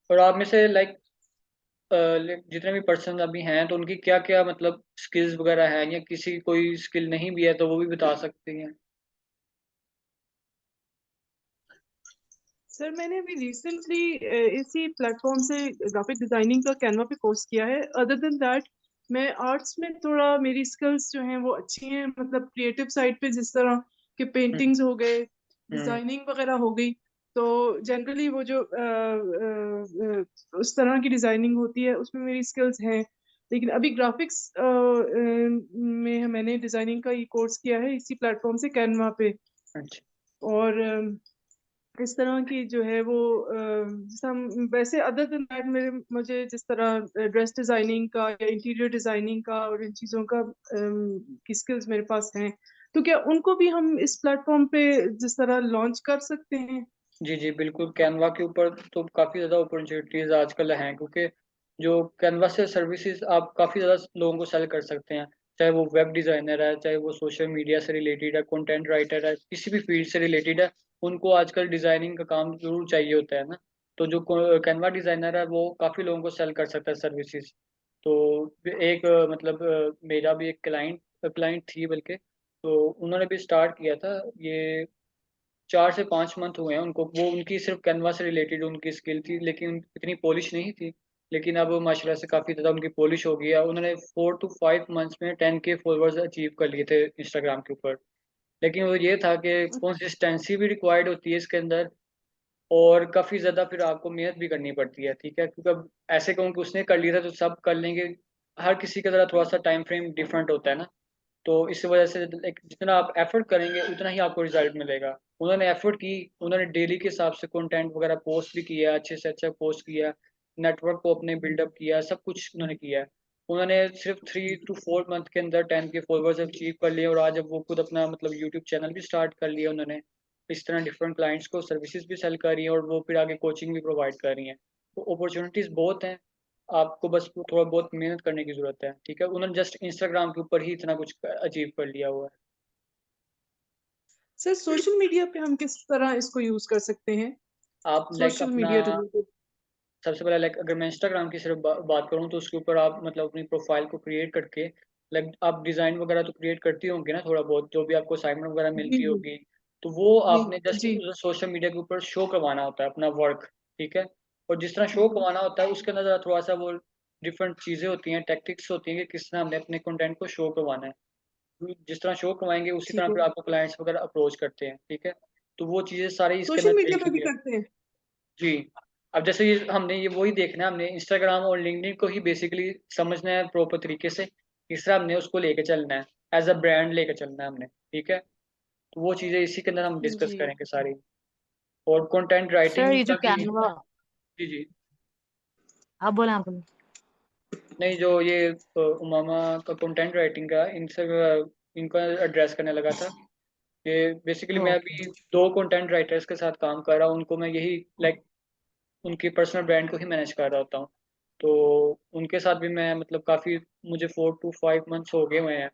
और आप में से लाइक जितने भी पर्सन अभी हैं तो उनकी क्या-क्या मतलब स्किल्स वगैरह हैं, या किसी की कोई स्किल नहीं भी है तो वो भी बता सकती हैं? सर मैंने अभी रिसेंटली इसी प्लेटफॉर्म से ग्राफिक डिजाइनिंग का कैनवा पे कोर्स किया है। अदर देन दैट मैं आर्ट्स में थोड़ा मेरी स्किल्स जो हैं वो अच्छी हैं, मतलब क्रिएटिव साइड पे जिस तरह के हुँ, पेंटिंग्स हो गए, हुँ, डिजाइनिंग वगैरह हो गई। तो जनरली वो जो उस तरह की डिजाइनिंग होती है उसमें मेरी स्किल्स हैं। लेकिन अभी ग्राफिक्स में मैंने डिजाइनिंग का ये कोर्स किया है इसी प्लेटफॉर्म से कैनवा पे। अच्छा। और इस तरह की जो है वो जैसे हम वैसे अदर देन दैट मेरे मुझे जिस तरह ड्रेस डिजाइनिंग का या इंटीरियर डिजाइनिंग का और इन चीज़ों का की स्किल्स मेरे पास हैं। तो क्या उनको भी हम इस प्लेटफॉर्म पे जिस तरह लॉन्च कर सकते हैं? जी, जी, बिल्कुल कैनवा के ऊपर तो काफ़ी ज़्यादा अपॉर्च्युनिटीज़ आजकल हैं, क्योंकि जो कैनवा से सर्विसेज़ आप काफ़ी ज़्यादा लोगों को सेल कर सकते हैं। चाहे वो वेब डिज़ाइनर है, चाहे वो सोशल मीडिया से रिलेटेड है, कंटेंट राइटर है, किसी भी फील्ड से रिलेटेड है, उनको आजकल डिज़ाइनिंग का काम ज़रूर चाहिए होता है ना। तो जो कैनवा डिज़ाइनर है वो काफ़ी लोगों को सेल कर सकता है सर्विसेज। तो एक मतलब मेरा भी एक क्लाइंट थी बल्कि, तो उन्होंने भी स्टार्ट किया था ये 4 से 5 मंथ हुए हैं उनको। वो उनकी सिर्फ कैनवा से रिलेटेड उनकी स्किल थी, लेकिन इतनी पॉलिश नहीं थी। लेकिन अब माशाल्लाह से काफ़ी ज़्यादा उनकी पॉलिश हो गई है। उन्होंने 4 टू 5 मंथ्स में 10K फॉलोअर्स अचीव कर लिए थे इंस्टाग्राम के ऊपर। लेकिन वो ये था कि कंसिस्टेंसी भी रिक्वायर्ड होती है इसके अंदर, और काफ़ी ज़्यादा फिर आपको मेहनत भी करनी पड़ती है, ठीक है? क्योंकि अब ऐसे कहूँ कि उसने कर लिया था तो सब कर लेंगे, हर किसी का ज़रा थोड़ा-सा टाइम फ्रेम डिफरेंट होता है ना। तो इस वजह से लाइक जितना आप एफर्ट करेंगे उतना ही आपको रिजल्ट मिलेगा। उन्होंने एफर्ट की, उन्होंने डेली के हिसाब से कंटेंट वगैरह पोस्ट भी किया, अच्छे से अच्छा पोस्ट किया, नेटवर्क को अपने बिल्डअप किया, सब कुछ उन्होंने किया है। उन्होंने सिर्फ 3 टू 4 मंथ के अंदर 10 के फॉलोअर्स अचीव कर लिए, और आज अब वो खुद अपना मतलब यूट्यूब चैनल भी स्टार्ट कर लिया उन्होंने। इस तरह डिफरेंट क्लाइंट्स को सर्विसेज भी सेल कर रही हैं, और वो फिर आगे कोचिंग भी प्रोवाइड कर रही हैं। तो अपॉर्चुनिटीज़ बहुत हैं, आपको बस थोड़ा बहुत मेहनत करने की ज़रूरत है, ठीक है? उन्होंने जस्ट इंस्टाग्राम के ऊपर ही इतना कुछ अचीव कर लिया हुआ है। सर सोशल मीडिया पे हम किस तरह इसको यूज कर सकते हैं? आप लाइक सोशल अपना मीडिया रिलेटेड। सबसे पहले लाइक अगर मैं इंस्टाग्राम की सिर्फ बात करूँ तो उसके ऊपर आप मतलब अपनी प्रोफाइल को क्रिएट करके, लाइक आप डिज़ाइन वगैरह तो क्रिएट करती होंगी ना थोड़ा बहुत, जो भी आपको असाइनमेंट वगैरह जी मिलती जी होगी, तो वो जी आपने जस्ट जी। सोशल मीडिया के ऊपर शो करवाना होता है अपना वर्क, ठीक है? और जिस तरह शो करवाना होता है उसके अंदर ज़रा थोड़ा-सा वो डिफरेंट चीज़ें होती हैं, टैक्टिक्स होती हैं कि किस तरह हमने अपने कंटेंट को शो करवाना है। जिस तरह शो करवाएँगे उसी ठीक तरह है। फिर आपको क्लाइंट्स वगैरह अप्रोच करते हैं, ठीक है? तो वो चीज़ें सारी इसके सोशल अंदर मीडिया पे लिखी भी हुई है। करते हैं। जी। अब जैसे ये हमने ये वही देखना है, हमने इंस्टाग्राम और लिंक्डइन को ही बेसिकली समझना है प्रॉपर तरीके से, किस तरह हमने उसको लेके चलना है, एज़ अ ब्रांड लेके चलना है हमने, ठीक है? तो वो चीज़ें इसी के अंदर हम डिस्कस जी करेंगे सारी, और कंटेंट सर राइटिंग ये जो का भी। कैनवा, जी, जी। आप बोले आप बोले। नहीं, जो ये उमामा का कंटेंट राइटिंग का इनसे इनका एड्रेस करने लगा था। ये बेसिकली मैं ओके। अभी 2 कंटेंट राइटर्स के साथ काम कर रहा हूँ, उनको मैं यही लाइक उनकी पर्सनल ब्रांड को ही मैनेज कर रहा होता हूँ। तो उनके साथ भी मैं मतलब काफ़ी, मुझे 4 टू 5 मंथ्स हो गए हुए हैं।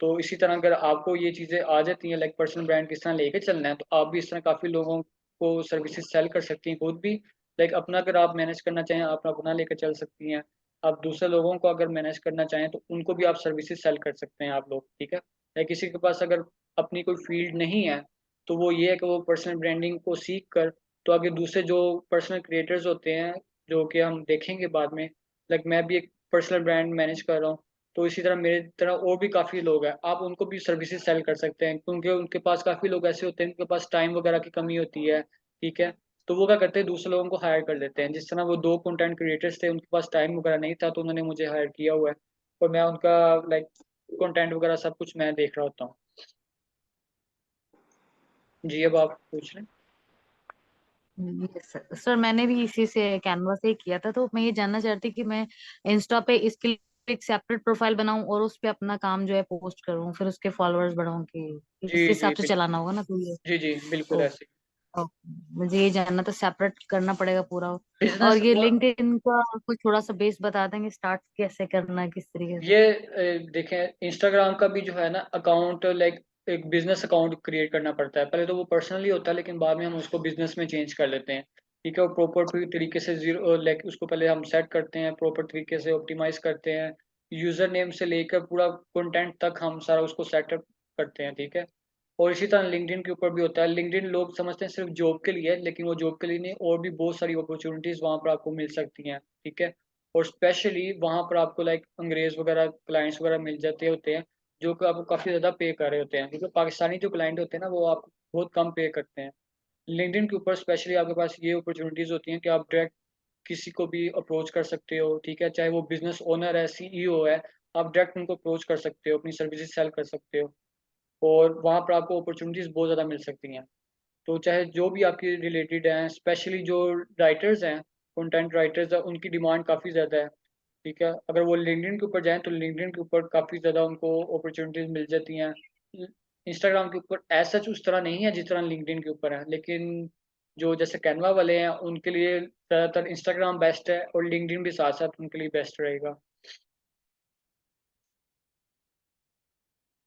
तो इसी तरह अगर आपको ये चीज़ें आ जाती हैं लाइक पर्सनल ब्रांड किस तरह लेके चलना है, तो आप भी इस तरह काफ़ी लोगों को सर्विसेज़ सेल कर सकती हैं खुद भी। लाइक अपना अगर आप मैनेज करना चाहें, आप अपना लेकर चल सकती हैं। आप दूसरे लोगों को अगर मैनेज करना चाहें, तो उनको भी आप सर्विसेज़ सेल कर सकते हैं आप लोग, ठीक है? या किसी के पास अगर अपनी कोई फ़ील्ड नहीं है, तो वो ये है कि वो पर्सनल ब्रांडिंग को सीख कर, तो आगे दूसरे जो पर्सनल क्रिएटर्स होते हैं, जो कि हम देखेंगे बाद में, लाइक मैं भी एक पर्सनल ब्रांड मैनेज कर रहा हूँ, तो इसी तरह मेरे तरह और भी काफ़ी लोग हैं, आप उनको भी सर्विसेज सेल कर सकते हैं, क्योंकि उनके पास काफ़ी लोग ऐसे होते हैं, उनके पास टाइम वगैरह की कमी होती है, ठीक है? तो वो क्या करते हैं, दूसरे लोगों को हायर कर लेते हैं, जिस तरह वो 2 कंटेंट क्रिएटर्स थे, उनके पास टाइम वगैरह नहीं था, तो उन्होंने मुझे हायर किया हुआ है, और मैं उनका लाइक कंटेंट वगैरह सब कुछ मैं देख रहा होता हूँ। जी, अब आप पूछ लें। Yes sir. सर मैंने भी इसी से कैनवा से ही किया था, तो मैं ये जानना चाहती कि मैं इंस्टा पे इसके लिए एक सेपरेट प्रोफाइल बनाऊं और उस पे अपना काम जो है पोस्ट करूं, फिर उसके फॉलोअर्स बढ़ाऊं, कि इस जी, जी, हिसाब से बिल्कुल। चलाना होगा ना, तो ये। जी, जी, बिल्कुल ओ, ऐसे ही। मुझे ये जानना था, सेपरेट करना पड़ेगा पूरा। और बिज़नेस ये वो लिंक्डइन का कुछ थोड़ा सा बेस बता देंगे, स्टार्ट कैसे करना है, किस तरीके से। ये देखें, इंस्टाग्राम का भी जो है ना अकाउंट, लाइक एक बिजनेस अकाउंट क्रिएट करना पड़ता है। पहले तो वो पर्सनली होता है, लेकिन बाद में हम उसको बिजनेस में चेंज कर लेते हैं, ठीक है? और प्रॉपर तरीके से जीरो लाइक उसको पहले हम सेट करते हैं, प्रॉपर तरीके से ऑप्टिमाइज करते हैं, यूजर नेम से लेकर पूरा कंटेंट तक हम सारा उसको सेटअप करते हैं, ठीक है? और इसी तरह लिंक्डइन के ऊपर भी होता है। लिंक्डइन लोग समझते हैं सिर्फ जॉब के लिए है, लेकिन वो जॉब के लिए नहीं, और भी बहुत सारी अपॉर्चुनिटीज वहाँ पर आपको मिल सकती हैं, ठीक है? और स्पेशली वहाँ पर आपको लाइक अंग्रेज़ वगैरह क्लाइंट्स वगैरह मिल जाते होते हैं, जो कि आपको काफ़ी ज़्यादा पे कर रहे होते हैं, क्योंकि पाकिस्तानी जो क्लाइंट होते हैं ना, वो आपको बहुत कम पे करते हैं। लिंक्डइन के ऊपर स्पेशली आपके पास ये अपॉर्चुनिटीज़ होती हैं कि आप डायरेक्ट किसी को भी अप्रोच कर सकते हो, ठीक है? चाहे वो बिज़नेस ओनर है, सीईओ है, आप डायरेक्ट उनको अप्रोच कर सकते हो, अपनी सर्विसेज़ सेल कर सकते हो, और वहाँ पर आपको अपॉर्चुनिटीज़ बहुत ज़्यादा मिल सकती हैं। तो चाहे जो भी आपकी रिलेटेड हैं, स्पेशली जो राइटर्स हैं, कंटेंट राइटर्स हैं, उनकी डिमांड काफ़ी ज़्यादा है, ठीक है? अगर वो लिंक्डइन के ऊपर जाएँ, तो लिंक्डइन के ऊपर काफ़ी ज़्यादा उनको अपॉर्च्युनिटीज़ मिल जाती हैं। इंस्टाग्राम के ऊपर एज़ सच उस तरह नहीं है जिस तरह लिंक्डइन के ऊपर है, लेकिन जो जैसे कैनवा वाले हैं, उनके लिए ज़्यादातर इंस्टाग्राम बेस्ट है, और लिंक्डइन भी साथ-साथ उनके लिए बेस्ट रहेगा।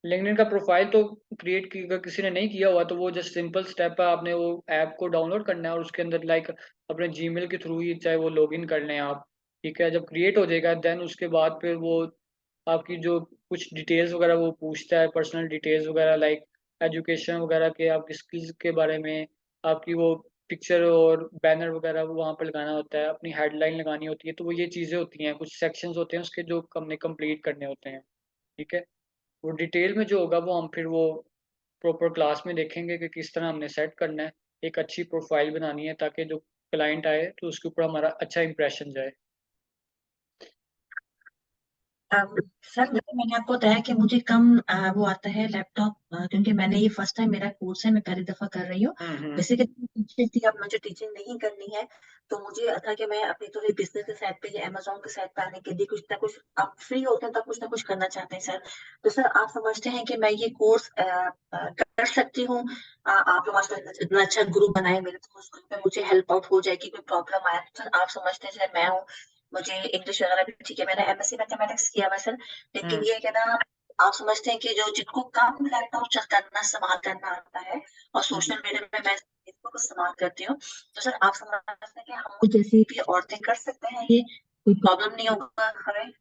लिंक्डइन का प्रोफाइल तो क्रिएट अगर किसी ने नहीं किया हुआ तो वो जस्ट सिंपल स्टेप है, आपने वो ऐप को डाउनलोड करना है और उसके अंदर लाइक अपने जीमेल के थ्रू ही चाहे वो लॉगिन कर लें आप, ठीक है। जब क्रिएट हो जाएगा देन उसके बाद फिर वो आपकी जो कुछ डिटेल्स वगैरह वो पूछता है, पर्सनल डिटेल्स वगैरह लाइक एजुकेशन वगैरह के, आपकी स्किल्स के बारे में, आपकी वो पिक्चर और बैनर वगैरह वो वहाँ पर लगाना होता है, अपनी हेडलाइन लगानी होती है, तो वो ये चीज़ें होती हैं, कुछ सेक्शंस होते हैं उसके जो हमने कंप्लीट करने होते हैं, ठीक है। वो डिटेल में जो होगा वो हम फिर वो प्रॉपर क्लास में देखेंगे कि किस तरह हमने सेट करना है, एक अच्छी प्रोफाइल बनानी है ताकि जो क्लाइंट आए तो उसके ऊपर हमारा अच्छा इंप्रेशन जाए। सर जैसे मैंने आपको बताया कि मुझे कम वो आता है लैपटॉप, क्योंकि मैंने ये फर्स्ट टाइम मेरा कोर्स है, मैं पहली दफा कर रही हूँ। बेसिकली टीचिंग थी, अब मुझे टीचिंग नहीं करनी है, तो मुझे था कि मैं अपनी थोड़ी बिजनेस के साइड पे या अमेजोन के साइड पे आने के लिए कुछ ना कुछ, आप फ्री होते हैं तब कुछ ना कुछ करना चाहते हैं सर। तो सर आप समझते हैं कि मैं ये कोर्स कर सकती हूँ? आप लोग आजकल इतना अच्छा ग्रुप बनाए मेरे, तो उस ग्रुप में मुझे हेल्प आउट हो जाएगी, कोई प्रॉब्लम आया तो सर आप समझते हैं, सर मैं हूँ, मुझे इंग्लिश वगैरह भी ठीक है, मैंने एमएससी मैथमेटिक्स किया हुआ है सर, लेकिन ये है ना, आप समझते हैं कि जो जिनको कम लैपटॉप करना इस्तेमाल करना आता है और सोशल मीडिया में मैं फेसबुक इस्तेमाल करती हूँ, तो सर आप समझते हैं कि हम लोग जैसी भी औरतें कर सकते हैं, ये कोई प्रॉब्लम नहीं होगा हमें?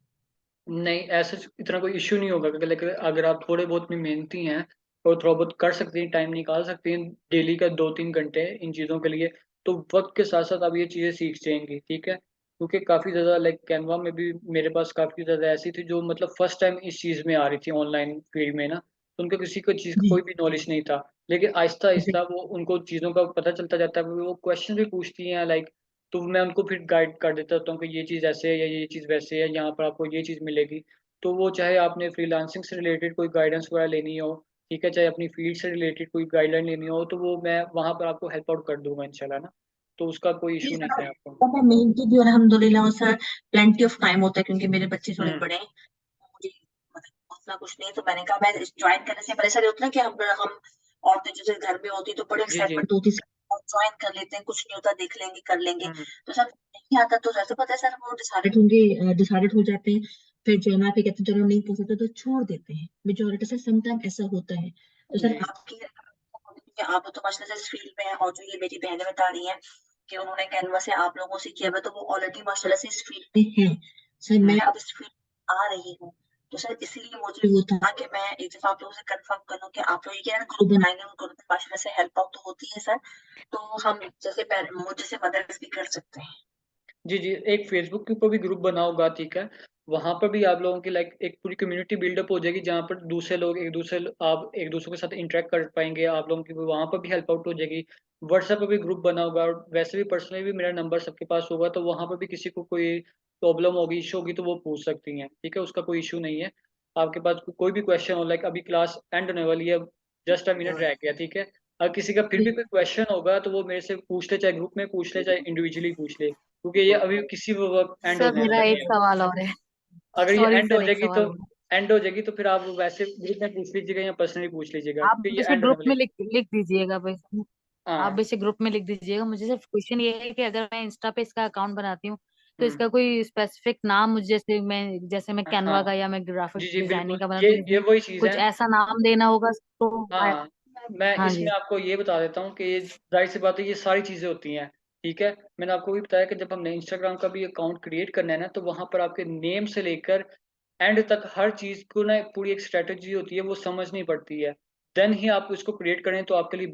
नहीं, ऐसा इतना कोई इश्यू नहीं होगा, क्योंकि लेकिन अगर आप थोड़े बहुत भी मेहनती हैं और थोड़ा बहुत कर सकती हैं, टाइम निकाल सकती हैं डेली का 2-3 घंटे इन चीज़ों के लिए, तो वक्त के साथ साथ आप ये चीज़ें सीख जाएंगी, ठीक है। क्योंकि काफ़ी ज़्यादा लाइक कैनवा में भी मेरे पास काफ़ी ज़्यादा ऐसी थी जो मतलब फर्स्ट टाइम इस चीज़ में आ रही थी ऑनलाइन फील्ड में ना, तो उनको किसी को चीज़ का जी कोई भी नॉलेज नहीं था, लेकिन आहिस्ता जी आहिस्ता वो उनको चीज़ों का पता चलता जाता है, वो क्वेश्चन भी पूछती हैं लाइक, तो मैं उनको फिर गाइड कर देता होता हूँ कि ये चीज़ ऐसे है या ये चीज़ वैसे है, यहाँ पर आपको ये चीज़ मिलेगी। तो वो चाहे आपने फ्रीलांसिंग से रिलेटेड कोई गाइडेंस वगैरह लेनी हो, ठीक है, चाहे अपनी फील्ड से रिलेटेड कोई गाइडलाइन लेनी हो, तो वो मैं वहाँ पर आपको हेल्प आउट कर दूँगा इंशाल्लाह ना, तो उसका कोई जी इश्यू नहीं सर, है आपको। तो मैं मेहनती भी और अल्हम्दुलिल्लाह हूँ सर, प्लेंटी ऑफ टाइम होता है क्योंकि मेरे बच्चे थोड़े हुँ। बड़े हैं, मुझे मतलब उतना कुछ नहीं है, तो मैंने कहा मैं ज्वाइन करने से पहले सर ये होता है ना कि हम औरतें जैसे घर में होती तो बड़े जी, जी। एक्साइटमेंट होती सर, ज्वाइन कर लेते हैं, कुछ नहीं होता, देख लेंगे कर लेंगे, हुँ, तो सर नहीं आता तो जैसे पता है सर वो डिसाइडेड होंगे, डिसाइडेड हो जाते हैं, फिर जो है ना फिर कहते हैं चलो नहीं कर सकते तो छोड़ देते हैं, मेजोरिटी से समटाइम ऐसा होता है। तो सर जी। आपकी आप तो माशाल्लाह से इस फील्ड में हैं, और जो ये मेरी बहनें बता रही हैं कि उन्होंने कैनवा से आप लोगों से किया हुआ, तो वो ऑलरेडी माशाल्लाह से इस फील्ड में हैं। सर हुँ। मैं अब इस फील्ड में आ रही हूँ, तो सर इसीलिए मुझे वो था कि मैं एक दफा आप लोगों से कंफर्म कर लूं कि आप लोग ये ग्रुप बनाएंगे, उन ग्रुप में माशाल्लाह से हेल्प आउट तो होती है सर, तो हम जैसे मुझ जैसे मदर्स भी कर सकते हैं। जी, जी। एक फ़ेसबुक के ऊपर भी ग्रुप बना होगा, ठीक है। वहाँ पर भी आप लोगों की लाइक एक पूरी कम्युनिटी बिल्डअप हो जाएगी, जहाँ पर दूसरे लोग आप एक-दूसरे के साथ इंटरैक्ट कर पाएँगे, आप लोगों की वहाँ पर भी हेल्प आउट हो जाएगी। व्हाट्सएप पे भी ग्रुप बना होगा और वैसे भी पर्सनली भी मेरा नंबर सबके पास होगा, तो वहाँ पर भी किसी को कोई प्रॉब्लम होगी, इश्यू होगी तो वो पूछ सकती हैं, ठीक है, उसका कोई इश्यू नहीं है। आपके पास कोई भी क्वेश्चन हो लाइक अभी क्लास एंड होने वाली है, जस्ट अ मिनट रह गया, ठीक है। अगर किसी का फिर भी कोई क्वेश्चन होगा तो वो मेरे से पूछ ले, चाहे ग्रुप में पूछ ले, चाहे इंडिविजुअली पूछ ले। क्योंकि ये अभी किसी भी वक़्त एंड सर होने मेरा वाली एक है। सवाल और है। अगर ये सॉरी एंड हो सर, एक जाएगी तो सवाल और है। फिर आप वैसे ग्रुप में पूछ लीजिएगा या पर्सनली पूछ लीजिएगा, आप क्योंकि ये बेशक एंड होने ग्रुप वाली में है। लिख लिख दीजिएगा बस। आप हाँ। बेशक ग्रुप में लिख दीजिएगा, मुझे सिर्फ क्वेश्चन ये है कि अगर मैं इंस्टा पे इसका अकाउंट बनाती हूँ तो हुँ। इसका कोई स्पेसिफिक नाम मुझे, जैसे मैं कैनवा हाँ। का या मैं ग्राफिक जी, जी, डिजाइनिंग बिल्कुल। का बना ये तो ये इसमें वही चीज़ कुछ है। ऐसा नाम देना होगा तो हाँ, मैं हाँ इसमें जी। आपको ये बता देता हूँ कि ये ज़ाहिर-सी बात है, ये सारी चीज़ें होती हैं, ठीक है? मैंने आपको भी बताया कि जब हमने इंस्टाग्राम का भी अकाउंट क्रिएट करना है ना, तो वहाँ पर आपके नेम से लेकर एंड तक हर चीज़ को ना पूरी एक स्ट्रैटेजी होती है, वो समझनी पड़ती है। देन ही आप इसको क्रिएट करें तो आपके लिए